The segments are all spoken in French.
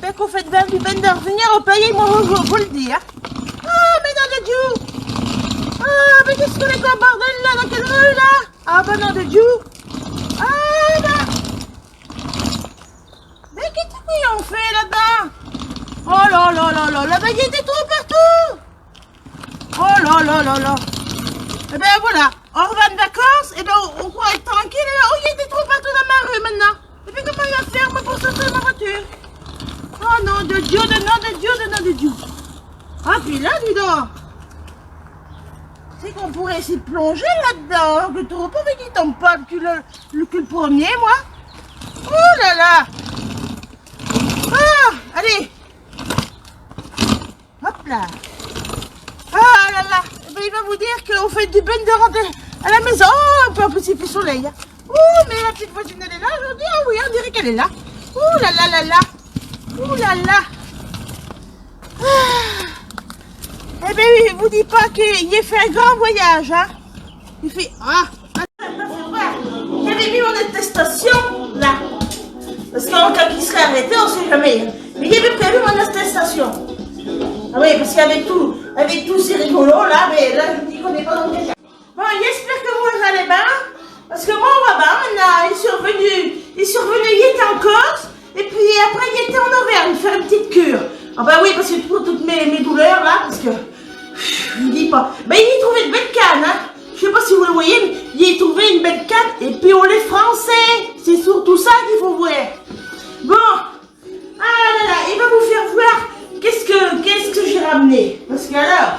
dès qu'on fait bien du ben de revenir au pays, moi, vous le dire. Ah, mais non de Dieu. Ah, mais qu'est-ce qu'on est comme bordel là, dans quelle rue là? Ah, ben non de Dieu. Ah, là. Mais qu'est-ce qu'on fait là-dedans? Oh là là là là, là-bas, il y a des trous partout. Oh là là là là. Eh ben voilà, on revient de vacances, et ben on pourra être tranquille, et là, oh, il y a des trous partout dans ma rue maintenant. Et puis comment il va faire moi, pour sortir de ma voiture? Oh non de Dieu, de nom de Dieu, de nom de Dieu. Ah puis là, dis donc, c'est qu'on pourrait s'y plonger là-dedans, que tu repos, mais qu'il tombe pas le cul premier, moi. Oh là là. Ah, allez. Hop là. Ah là là. Eh ben, il va vous dire qu'on fait du bain de rentrer à la maison. Oh, en plus il fait soleil. Hein. Oh, mais la petite voisine, elle est là aujourd'hui. Ah oui, on dirait qu'elle est là. Oh là là là là. Oh là là. Ah. Eh bien, il vous dit pas qu'il ait fait un grand voyage. Hein. Il fait... Ah. J'avais mis mon attestation là. Parce que quand il serait arrêté, on ne sait jamais. Mais il avait prévu mon attestation. Ah oui, parce qu'avec tous ces rigolos là, mais là je me dis qu'on n'est pas dans le cas. Bon, j'espère que vous allez bien. Parce que moi on va bien maintenant. Il est survenu, il était en Corse. Et puis après il était en Auvergne, faire une petite cure. Ah bah oui, parce que pour toutes mes douleurs là, parce que je ne dis pas. Ben il y a trouvé une belle canne, hein. Je sais pas si vous le voyez, mais il y a trouvé une belle canne. Et puis on est français. C'est surtout ça qu'il faut voir. Bon. Ah là là, il va vous faire voir qu'est-ce que j'ai ramené. Parce que alors.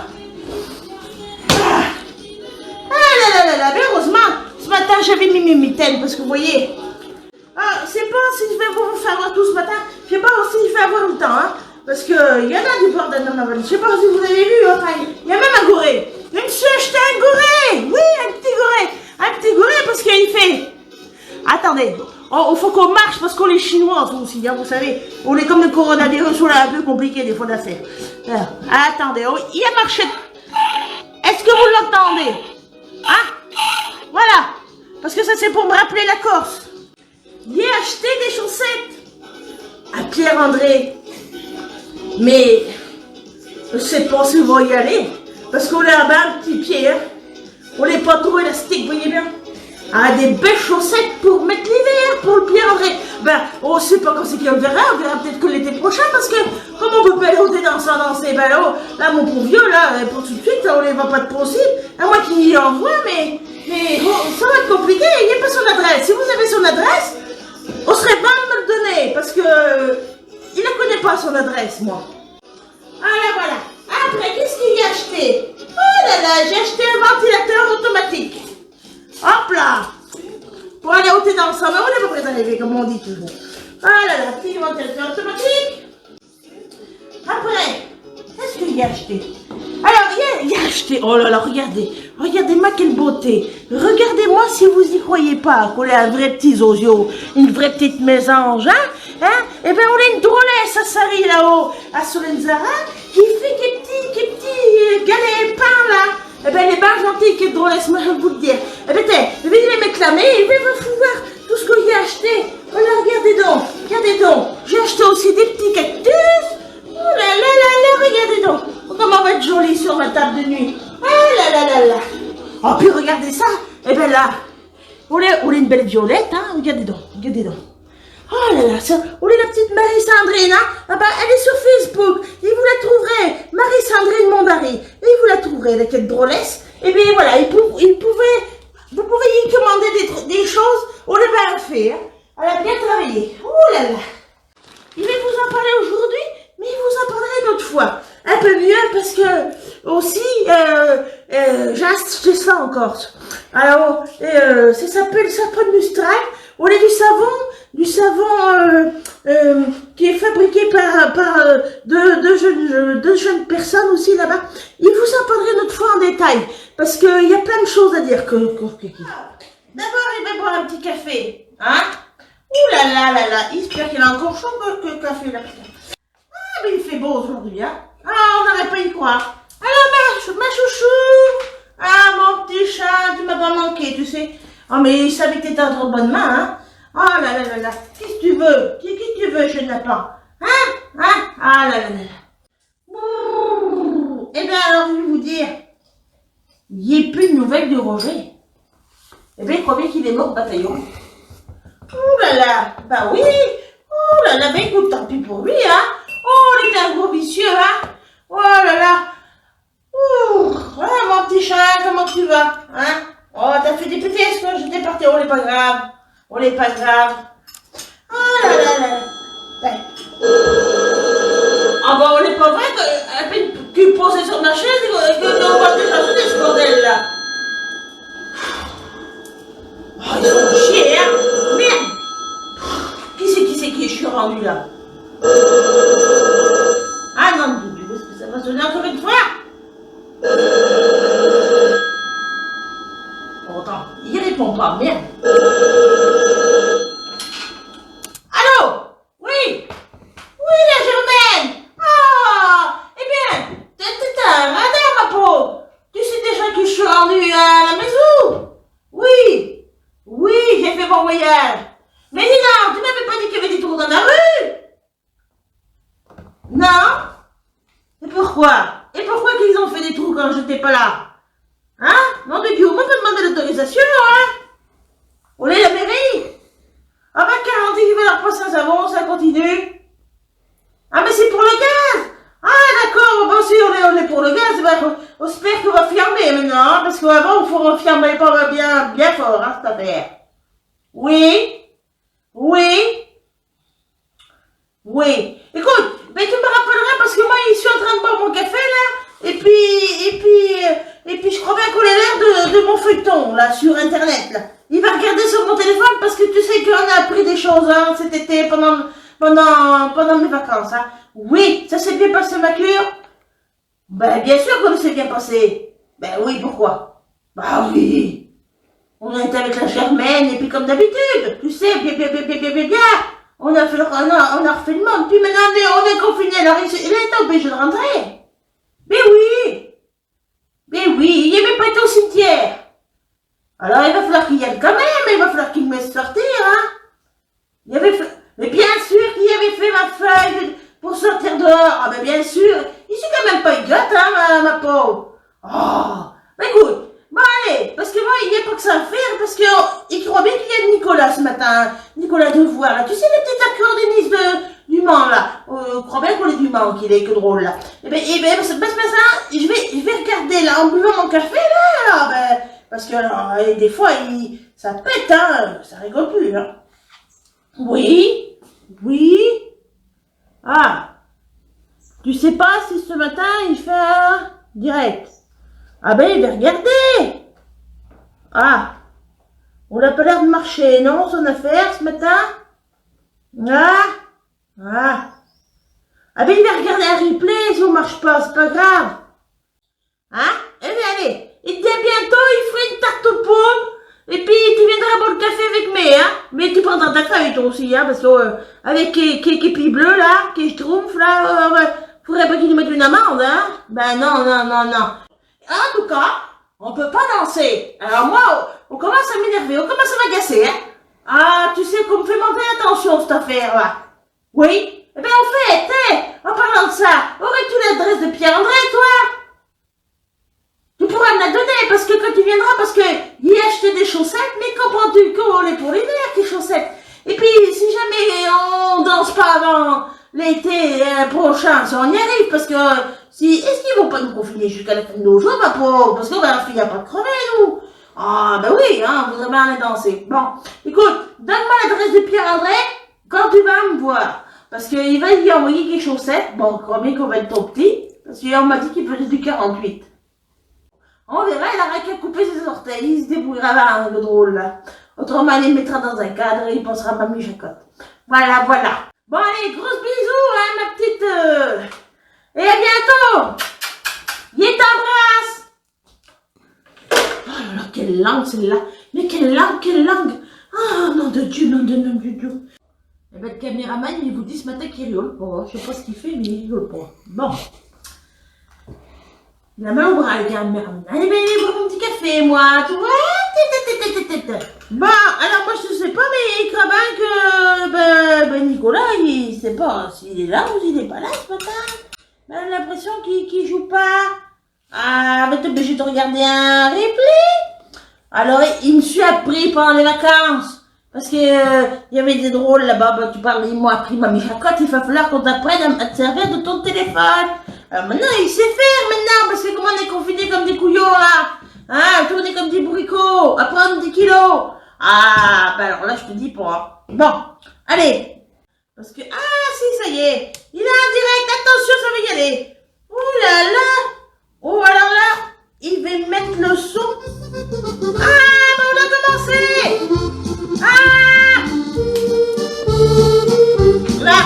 Ah là là là là, mais heureusement, ce matin j'avais mis mes mitaines. Parce que vous voyez. Ah, c'est pas si je vais vous faire voir tout ce matin. Je sais pas si je vais avoir le temps, hein. Parce qu'il y en a du bordel dans ma valise. Je sais pas si vous avez vu, hein. Il y a même un goré. Je me suis acheté un goré. Oui, un petit goré. Un petit goré parce qu'il fait. Attendez. Oh, faut qu'on marche parce qu'on est chinois aussi, hein, vous savez. On est comme le coronavirus, on est un peu compliqué des fois d'affaires. Attendez, oh, il a marché. Est-ce que vous l'entendez? Hein? Voilà. Parce que ça c'est pour me rappeler la Corse. Il a acheté des chaussettes à Pierre-André. Mais je sais pas si on va y aller. Parce qu'on a un petit pied. Hein. On n'est pas trop élastique, vous voyez bien. Ah, des belles chaussettes pour mettre l'hiver, pour le Pierre-André. Ben, on ne sait pas quand c'est qu'on verra. On verra peut-être que l'été prochain. Parce que, comme on peut pas aller au dans ces ben là, mon pauvre vieux, là, pour tout de suite, on les va pas de possible. À moi qui y envoie, mais bon, ça va être compliqué. Il n'y a pas son adresse. Si vous avez son adresse, on serait bon de me le donner. Parce que, il ne connaît pas son adresse, moi. Voilà, voilà. Après, qu'est-ce qu'il a acheté? Oh là là, j'ai acheté un ventilateur automatique. Hop là. Pour aller ôter dans le sang, mais on n'est pas prêt d'arriver, comme on dit toujours. Oh là là, petit ventilateur automatique. Après, qu'est-ce qu'il a acheté? Alors, il a acheté, oh là là, regardez-moi quelle beauté. Regardez-moi si vous y croyez pas, qu'on est un vrai petit zozio, une vraie petite mésange, hein? Eh bien, on a une drôlesse à Sari là-haut, à Solenzara, qui fait des petits galets pains là. Eh bien, les bains gentils, quelle drôlesse, moi je vais vous le dire. Eh bien, je vais les m'éclamer et je vais vous voir tout ce que j'ai acheté. Voilà, regardez donc. J'ai acheté aussi des petits cactus. Oh là là là là, regardez donc. Comment on va être joli sur ma table de nuit. Oh là là là là. Oh, puis regardez ça. Eh bien là, on a une belle violette, hein. Regardez donc. Oh là là, ça, on est la petite Marie-Sandrine, hein. Ah bah, elle est sur Facebook. Et vous la trouverez. Marie-Sandrine Montbarry. Et vous la trouverez avec cette drôlesse. Et bien voilà, vous pouvez y commander des choses. On les va faire. Elle a bien travaillé. Oh là là. Il va vous en parler aujourd'hui, mais il vous en parlerai une autre fois. Un peu mieux parce que aussi, j'ai acheté ça en Corse. Alors, ça s'appelle sapin mustral. On a du savon qui est fabriqué par deux jeunes personnes aussi là-bas. Il vous en parlerai une autre fois en détail parce qu'il y a plein de choses à dire. D'abord, il va boire un petit café, hein? Ouh là là là là, j'espère qu'il a encore chaud que le café là. Ah, mais il fait beau aujourd'hui, hein? Ah, on n'aurait pas y croire. Alors, ma chouchou! Ah, mon petit chat, tu m'as pas manqué, tu sais. Ah, mais il savait que t'étais entre de bonnes mains, hein? Oh là là là là, qu'est-ce que tu veux? Qu'est-ce que tu veux, je n'ai pas? Hein? Ah là là là là. Ouh. Eh bien alors, je vais vous dire, il n'y a plus de nouvelles de Roger. Eh bien, je crois bien qu'il est mort au bataillon. Ouh là là, bah oui. Oh là là, ben écoute, tant pis pour lui, hein. Oh, il est un gros vicieux, hein. Oh là là. Ouh, voilà, mon petit chat, comment tu vas, hein? Oh, t'as fait des PTS quand j'étais parti. Oh, n'est pas grave. Oh, n'est pas grave. Oh là là là. Ouais. Ah bah, on n'est pas vrai que, à peine tu posais sur ma chaise et que on va déjà faire ce bordel là. Oh, ils font chier, hein. Merde. Qui je suis rendu là? Ah non, est-ce que ça va sonner encore une fois? Oh, attends, il répond pas, merde. Allô? Oui? Oui, la Germaine? Ah, eh bien, t'as un radar, ma pauvre. Tu sais déjà que je suis rendu à la maison? Oui. Oui, j'ai fait mon voyage. Mais dis donc, tu m'avais pas dit qu'il y avait des trous dans la rue? Non? Et pourquoi? Et pourquoi qu'ils ont fait des trous quand j'étais pas là? Hein? Nom de Dieu, on m'a pas demandé l'autorisation, hein? On est la mairie? Ah bah 40 ils veulent leur passer un savon, ça continue. Ah mais c'est pour le gaz! Ah d'accord, bon si on est pour le gaz, bah, on espère qu'on va fermer maintenant, hein, parce qu'avant il faut refermer pas bien fort, hein, cette affaire. Oui? Oui? Oui. Écoute, mais tu me rappelleras parce que moi, je suis en train de boire mon café, là, et puis, je crois bien qu'on est l'heure de mon feuilleton, là, sur Internet, là. Il va regarder sur mon téléphone parce que tu sais qu'on a appris des choses, hein, cet été, pendant mes vacances, hein. Oui, ça s'est bien passé, ma cure? Ben, bien sûr que ça s'est bien passé. Ben oui, pourquoi? Bah oui. On a été avec la Germaine, et puis comme d'habitude, tu sais, bien. On a refait le monde, puis maintenant on est confiné, alors il est obligé de rentrer. Mais oui, il n'est même pas été au cimetière. Alors il va falloir qu'il y aille quand même, il va falloir qu'il me laisse sortir, hein. Mais bien sûr qu'il avait fait ma feuille pour sortir dehors, ah ben bien sûr, il s'est quand même pas idiote, hein, ma pauvre. Oh, mais écoute. Bon allez, parce que moi il n'y a pas que ça à faire, parce qu'il croit bien qu'il y a Nicolas ce matin, Nicolas Devoir, là, tu sais le petit accordéoniste du Mans là, je crois bien qu'on est du Mans, qu'il est que drôle là. Eh ben ça, je vais regarder là, en buvant mon café là, ben, parce que alors, des fois ça pète, hein, ça rigole plus, hein. Oui, ah, tu sais pas si ce matin il fait un direct? Ah ben, il va regarder. Ah, on n'a pas l'air de marcher, non, son affaire, ce matin? Ah ben, il va regarder un replay, si on marche pas, c'est pas grave. Hein? Eh bien, allez, il te dit à bientôt, il ferait une tarte aux pommes, et puis tu viendras boire le café avec moi, hein? Mais tu prendras ta feuille, toi aussi, hein, parce que, avec Képi bleu, là, qui schtroumpf, là, faudrait pas qu'il nous mette une amende, hein? Ben non. En tout cas, on peut pas danser. Alors moi, on commence à m'énerver, on commence à m'agacer, hein. Ah, tu sais qu'on me fait monter la tension, cette affaire-là. Oui? Eh bien, en fait, en parlant de ça, aurais-tu l'adresse de Pierre-André, toi? Tu pourras me la donner, parce que quand tu viendras, parce que il a acheté des chaussettes, mais comprends-tu qu'on est pour l'hiver, tes chaussettes? Et puis, si jamais on danse pas avant l'été prochain, ça on y arrive, parce que est-ce qu'ils vont pas nous confiner jusqu'à la fin de nos jours, ma pauvre? Parce qu'on va finir par crever, nous. Ah, ben oui, hein, vous allez aller danser. Bon, écoute, donne-moi l'adresse de Pierre-André quand tu vas me voir. Parce qu'il va y envoyer des chaussettes. Bon, je crois bien qu'on va être trop petit, parce qu'on m'a dit qu'il faisait du 48. On verra, il aura qu'à couper ses orteils, il se débrouillera là, le drôle, là. Autrement, il les mettra dans un cadre et il pensera à Mamie Jacotte. Voilà. Bon, allez, gros bisous, hein, ma petite... Et à bientôt! Il t'embrasse! Oh là là, quelle langue celle-là! Mais quelle langue! Ah, nom de Dieu! Eh ben, le caméraman, il vous dit ce matin qu'il rigole pas. Je sais pas ce qu'il fait, mais il rigole pas. Bon. Il a mal au bras, le caméraman. Allez, ben, allez boire mon petit café, moi, tu vois? Bon, alors moi je sais pas, mais quand même que Nicolas, il sait pas s'il est là ou s'il est pas là ce matin. Ben, j'ai l'impression qu'il joue pas. Ah, mais t'es obligé de regarder un replay. Alors, il me suis appris pendant les vacances. Parce que il y avait des drôles là-bas. Ben, tu parles, ils m'ont appris, mamie Jacotte, il va falloir qu'on t'apprenne à te servir de ton téléphone. Alors maintenant, il sait faire maintenant, parce que comment on est confinés comme des couillons là. Hein, tourner comme des bourricots, à prendre 10 kilos. Ah, ben alors là, je te dis pas. Bon, allez. Parce que, ah, si, ça y est. Il est en direct, attention, ça va y aller. Oh là là. Oh, alors là, il va mettre le son. Ah, ben on a commencé. Ah. Là.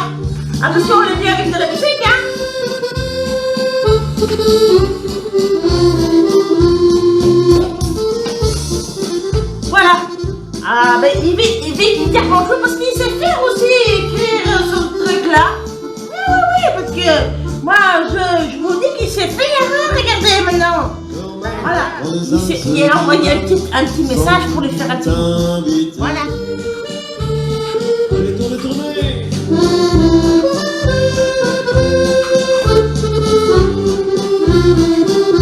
Attention, on le dit avec de la musique, hein. Voilà. Ah, ben il vit dire bonjour parce qu'il sait faire aussi écrire ce truc-là. Oui, parce que moi, je vous dis qu'il sait faire, hein, regardez maintenant. Voilà. Il a envoyé un petit message pour lui faire un petit. Voilà.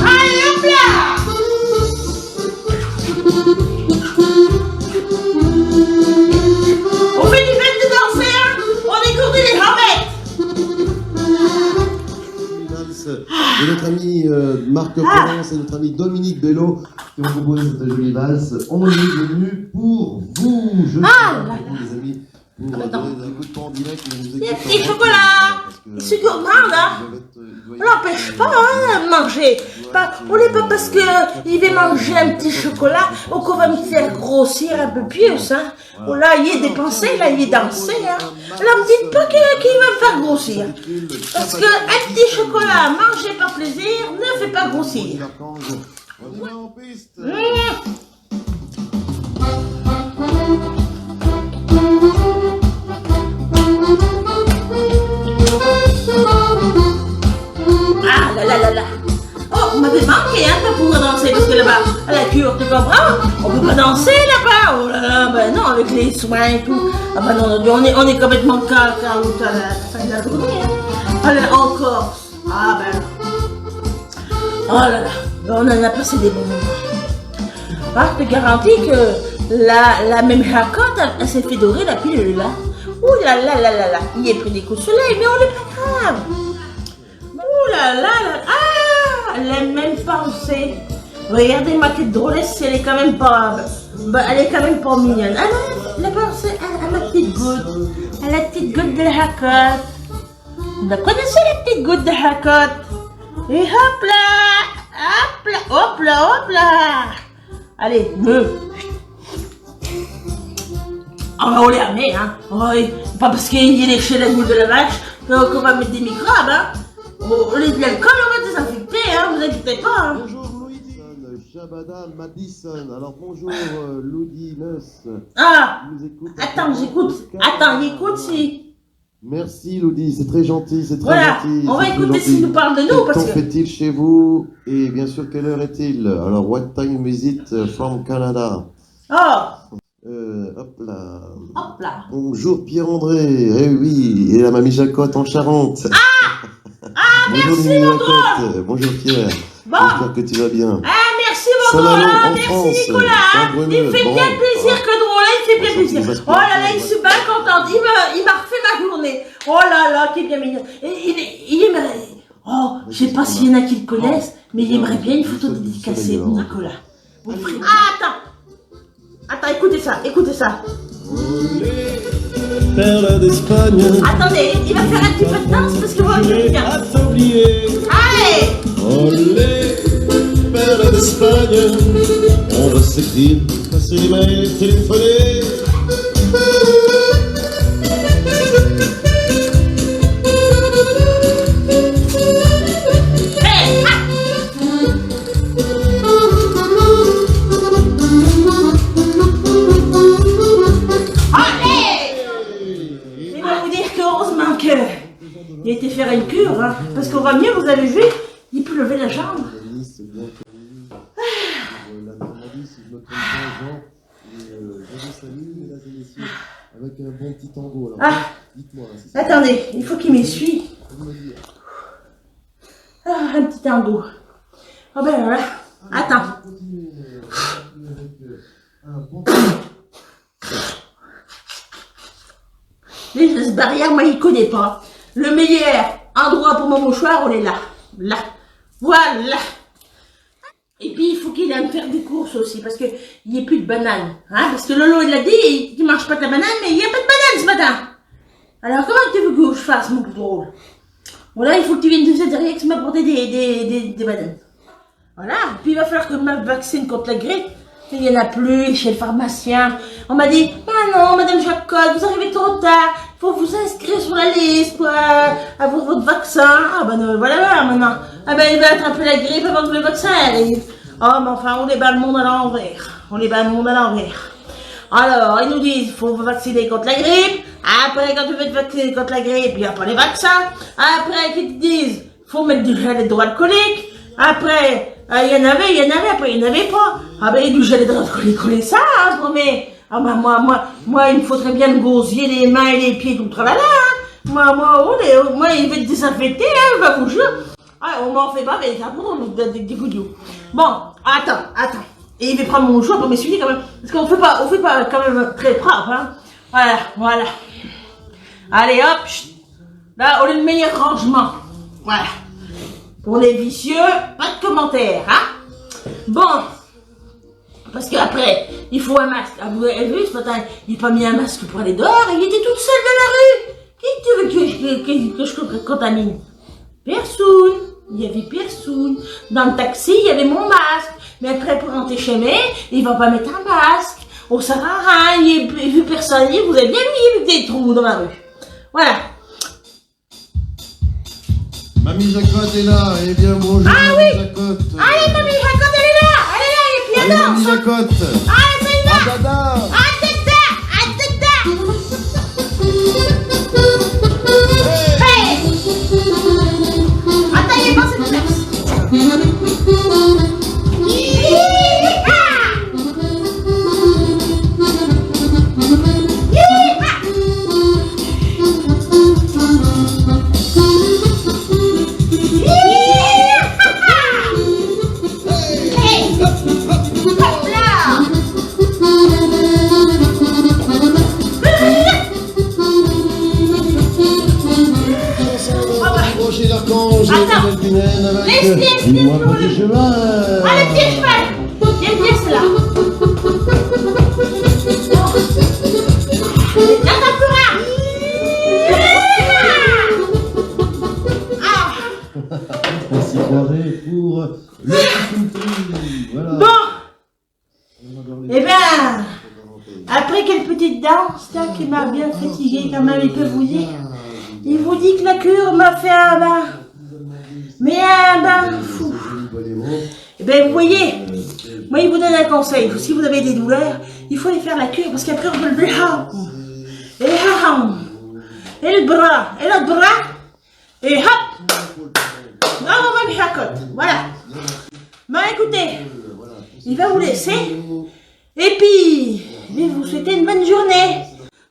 Allez, hop là. On fait du fête de danser, hein. On écoute les ramettes. Et notre ami Marc Provence et notre ami Dominique Bello qui ont composé cette jolie valse. On est venu pour vous. Je suis avec vous, les amis, pour donner un coup de poing en direct. Des petits chocolats. C'est gourmand, là. On l'empêche pas, hein, de manger. On n'est pas parce qu'il va manger un petit chocolat ou qu'on va me faire grossir un peu plus, hein. Oh là, il est dépensé, là, il est dansé, hein. Alors, me dites pas qu'il va me faire grossir. Parce qu'un petit chocolat mangé par plaisir ne fait pas grossir. Ah là là là là. Oh, on m'avait manqué, hein, pour pouvoir danser, parce que là-bas, à la cure, tu comprends? On peut pas danser là-bas. Oh là là, ben non, avec les soins et tout. Ah ben non, on est complètement caroute à la fin de la journée, hein. Ah là là, encore. Ah ben. Oh là là, ben, on en a passé des bons moments. Ah, je te garantis que la même Jacotte, elle s'est fait dorer la pilule, là. Ouh là là là là là, il est pris des coups de soleil, mais on n'est pas grave. Ouh là là là, ah, elle a même pensé. Regardez ma petite drôlesse, elle est quand même pas, elle est quand même pas mignonne. Elle a pensé à ma petite goutte, à la petite goutte de Jacotte. Vous connaissez la petite goutte de Jacotte? Et hop là, hop là, hop là, hop là. Allez, on les remet, hein. Oui, pas parce qu'il est léché la boule de la vache qu'on va mettre des microbes, hein. L'alcool, on va désinfecter, hein. Vous inquiétez pas, hein. Bonjour Louis Shabada Madison. Alors bonjour Louis Neus. Ah, attends, j'écoute. Attends, il écoute si. Merci Lodi, c'est très gentil, c'est très voilà, gentil. on va écouter s'il nous parle de nous. Quel temps fait-il chez vous? Et bien sûr, quelle heure est-il? Alors, what time is it from Canada? Oh, Hop là. hop là. Bonjour Pierre-André. Eh oui, et la mamie Jacotte en Charente. Bonjour merci Mamie mon Jacotte. Bonjour Pierre. Bon. J'espère que tu vas bien. Ah, merci mon Salamon drôle, en merci France, Nicolas. Saint-Bruneux, Il me fait bon, bien plaisir que drôle, il me fait bien plaisir. ça, Oh là là, il se bat content, il m'a refait ma journée. Oh là là, qui est bien mignon. Il aimerait, oh, je sais pas s'il y en a qui le connaissent, mais il aimerait bien une photo dédicacée de Nicolas. Ah, attends, écoutez ça, écoutez ça. Perle d'Espagne. Attendez, il va faire un petit peu de danse parce que vous allez bien. Allez. Olé, perle d'Espagne. On va s'écrire, passer les mails, téléphoner. Il a été faire une cure, hein, parce qu'on va mieux, vous avez vu, il peut lever la jambe. salut, mesdames et messieurs, avec un bon petit tango. Alors, Ah. dites-moi. Si c'est- Attendez, il faut qu'il m'essuie. Vous me dites. Ah, un petit tango. Oh ben voilà. Attends. On continue avec un bon Les gestes barrières, moi, il connaît pas. Le meilleur endroit pour mon mouchoir, on est là. Là. Voilà. Et puis, il faut qu'il aille me faire des courses aussi, parce qu'il n'y ait plus de bananes. Hein, parce que Lolo, il l'a dit, il ne mange pas de la banane, mais il n'y a pas de banane ce matin. Alors, comment tu veux que je fasse, mon drôle? Voilà, il faut que tu viennes de cette Rex m'apporter des bananes. Voilà. Puis, il va falloir que je me vaccine contre la grippe. Il n'y en a plus chez le pharmacien. On m'a dit, ah non, madame Jacotte, vous arrivez trop tard. Il faut vous inscrire sur la liste pour avoir votre vaccin. Ah ben voilà, maintenant. Ah ben il va attraper la grippe avant que le vaccin arrive. Oh, mais enfin, on les bat le monde à l'envers. On les bat le monde à l'envers. Alors, ils nous disent, il faut vous vacciner contre la grippe. Après, quand tu veux te vacciner contre la grippe, il n'y a pas les vaccins. Après, qu'ils te disent, il faut mettre du gel hydroalcoolique. Après, il y en avait, après il n'y en avait pas. Ah ben, du gel hydroalcoolique, ça, hein, je promets. Ah ben, moi, il me faudrait bien me gosier les mains et les pieds tout le tralala, hein. Moi, il va être désinfecté, hein, je vais vous jure. Ah, on m'en fait pas, mais ça pour des goudous. Bon, attends. Et il va prendre mon mouchoir pour m'essuyer quand même. Parce qu'on fait pas quand même très propre, hein. Voilà. Allez, hop, chut. Là, on a le meilleur rangement. Voilà. Pour les vicieux, pas de commentaires, hein. Bon. Parce qu'après, il faut un masque. Ah, vous avez vu, ce matin, il n'a pas mis un masque pour aller dehors, il était toute seule dans la rue. Qui tu veux que je contamine? Personne. Il y avait personne. Dans le taxi, il y avait mon masque. Mais après, pour rentrer chez moi, il va pas mettre un masque. On sert à rien, il n'y a vu personne. Vous avez bien vu des trous dans la rue. Voilà. Mamie Jacotte est là, eh bien bonjour. Ah oui. Mamie Jacotte. Allez, mamie Jacotte, elle est là, et puis Allez, alors, Mamie Jacotte. allez, ça y va. Ah, dada. Hey. Attends, il est passé de place. Rocher d'Archange, Attends. Laisse, dis-moi petit cheval. Allez, pied cheval. Viens, c'est là. Là, t'as plus rien. Ah. Merci Claret pour le petit voilà. Bon. Eh bien, après quelle petite danse, là, qui m'a bien fatiguée quand même, il peut vous dire. Il vous dit que la cure m'a fait un bain. Mais un bain fou. Eh bien, vous voyez, moi, il vous donne un conseil. Si vous avez des douleurs, il faut aller faire la cure parce qu'après, on peut lever le haut. Et le bras, et l'autre bras, et hop. Non, on va me Jacotte. Voilà. Bon, écoutez, il va vous laisser. Et puis, je vais vous souhaiter une bonne journée.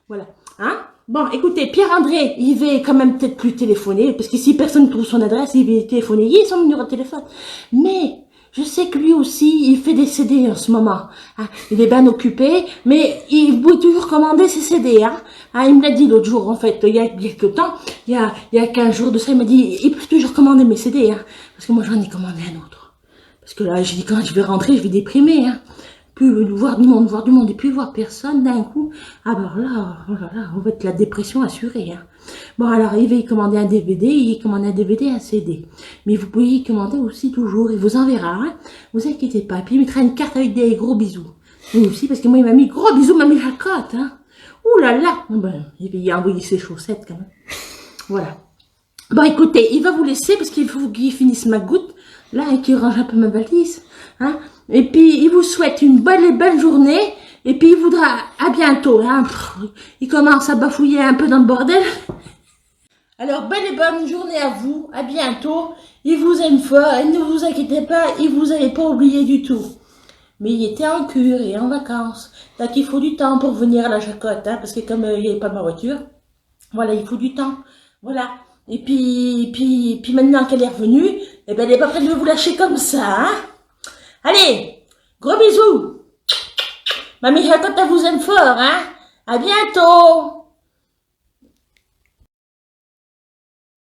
Voilà. Hein? Bon, écoutez, Pierre-André, il va quand même peut-être plus téléphoner, parce que si personne ne trouve son adresse, il va téléphoner, il a son numéro de téléphone. Mais, je sais que lui aussi, il fait des CD en ce moment. Hein. Il est bien occupé, mais il peut toujours commander ses CD. Hein. Hein, il me l'a dit l'autre jour, en fait, il y a quelques temps, il y a 15 jours de ça, il m'a dit, il peut toujours commander mes CD. Hein, parce que moi, j'en ai commandé un autre. Parce que là, j'ai dit, quand je vais rentrer, je vais déprimer. Hein. Plus voir du monde, et puis voir personne d'un coup. Ah ben là, oh là là, on va être la dépression assurée. Hein. Bon alors, il va y commander un DVD, il commande un DVD, un CD. Mais vous pouvez y commander aussi toujours, il vous enverra, hein. Vous inquiétez pas. Puis il mettra une carte avec des gros bisous. Lui aussi, parce que moi il m'a mis gros bisous, mamie Jacotte, hein. Ouh là là, ben, il va y envoyer ses chaussettes quand même. Voilà. Bon écoutez, il va vous laisser parce qu'il faut qu'il finisse ma goutte, là, et qu'il range un peu ma valise, hein. Et puis, il vous souhaite une bonne et belle journée. Et puis, il voudra à bientôt. Hein. Il commence à bafouiller un peu dans le bordel. Alors, belle et bonne journée à vous. À bientôt. Il vous aime fort. Et ne vous inquiétez pas, il vous avait pas oublié du tout. mais il était en cure et en vacances. Donc il faut du temps pour venir à la Jacotte, hein, parce que comme il n'y avait pas ma voiture, voilà, il faut du temps. Voilà. Et puis maintenant qu'elle est revenue, eh ben, elle n'est pas prête de vous lâcher comme ça, hein. Allez, gros bisous. Mamie Jacotte, elle vous aime fort, hein. À bientôt.